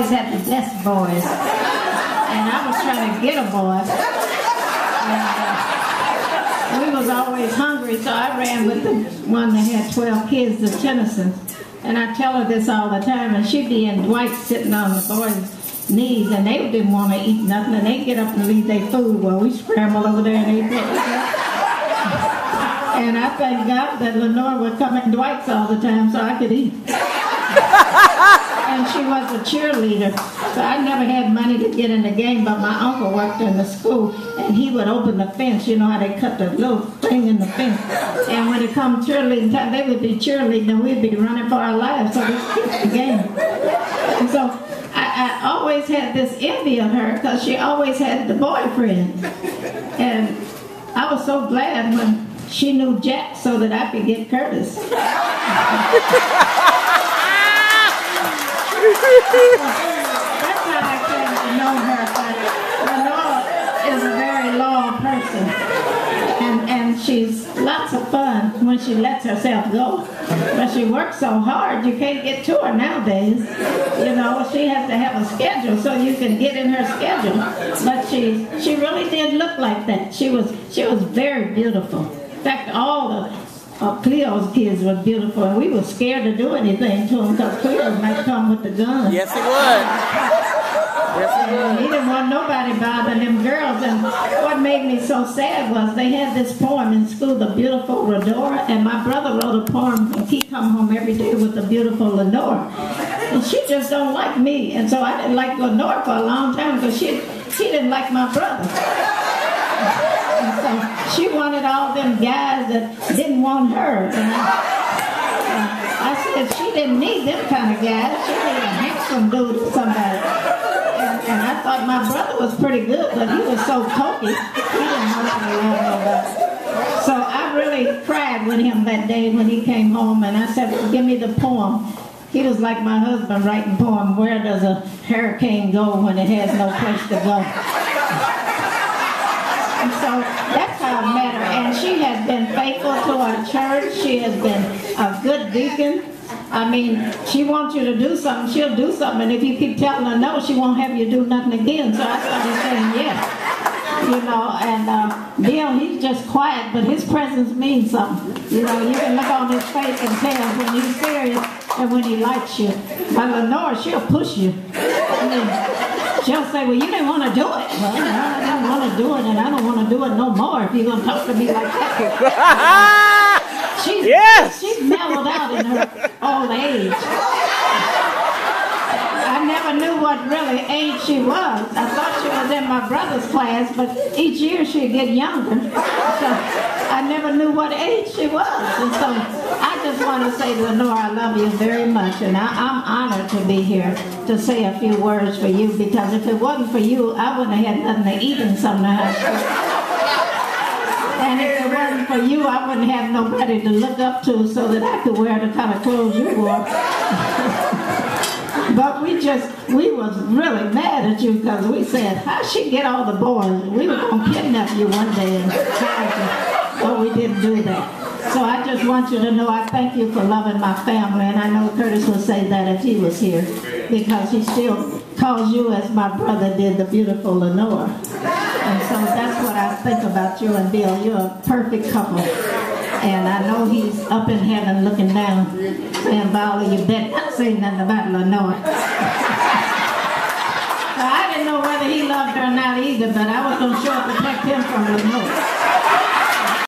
always had the best boys. And I was trying to get a boy. And we was always hungry, so I ran with the one that had 12 kids, the Tennysons. And I tell her this all the time, and she'd be in Dwight sitting on the boys' knees, and they didn't want to eat nothing, and they'd get up and leave their food while we scramble over there and eat it. And I thank God that Lenore would come in Dwight's all the time so I could eat. And she was a cheerleader, so I never had money to get in the game, but my uncle worked in the school, and he would open the fence. You know how they cut the little thing in the fence. And when it come cheerleading time, they would be cheerleading, and we'd be running for our lives, so we skipped the game. And so I always had this envy of her, because she always had the boyfriend. And I was so glad when she knew Jack so that I could get Curtis. That's how I came to know her. Lenore is a very loyal person, and she's lots of fun when she lets herself go. But she works so hard, you can't get to her nowadays. You know, she has to have a schedule so you can get in her schedule. But she really did look like that. She was very beautiful. In fact, all the Cleo's kids were beautiful, and we were scared to do anything to them because Cleo might come with the gun. Yes, he would. Yes, he would. He didn't want nobody bothering them girls, and what made me so sad was they had this poem in school, The Beautiful Rodora, and my brother wrote a poem, and he come home every day with The Beautiful Lenore. And she just don't like me, and so I didn't like Lenore for a long time because she didn't like my brother. And so she wanted all them guys that didn't want her. And I said she didn't need them kind of guys. She needed a handsome dude or somebody. And I thought my brother was pretty good, but he was so cokey. He didn't know how to love nobody. So I really cried with him that day when he came home, and I said, give me the poem. He was like my husband writing poem, where does a hurricane go when it has no place to go? And so that's how I met her. And she has been faithful to our church. She has been a good deacon. I mean, she wants you to do something, she'll do something. And if you keep telling her no, she won't have you do nothing again. So I started saying yes. You know, and Bill, he's just quiet, but his presence means something. You know, you can look on his face and tell when he's serious and when he likes you. But Lenore, she'll push you. I mean, she'll say, well, you didn't want to do it. Well, no, I didn't want to do it, and I don't want to do it no more if you're going to talk to me like that. She's mellowed out in her old age. I never knew what really age she was. I thought she was in my brother's class, but each year she'd get younger. So I never knew what age she was. And so I just want to say, Lenore, I love you very much, and I'm honored to be here to say a few words for you, because if it wasn't for you, I wouldn't have had nothing to eat in Sumner High School. And if it wasn't for you, I wouldn't have nobody to look up to so that I could wear the kind of clothes you wore. But we was really mad at you because we said, how'd she get all the boys? We were going to kidnap you one day and hide you. But we didn't do that. So I just want you to know I thank you for loving my family, and I know Curtis would say that if he was here, because he still calls you as my brother did the beautiful Lenore. And so that's what I think about you and Bill. You're a perfect couple. And I know he's up in heaven looking down, saying, Viola, you bet not say nothing about Lenore. So I didn't know whether he loved her or not either, but I was going to sure protect him from Lenore.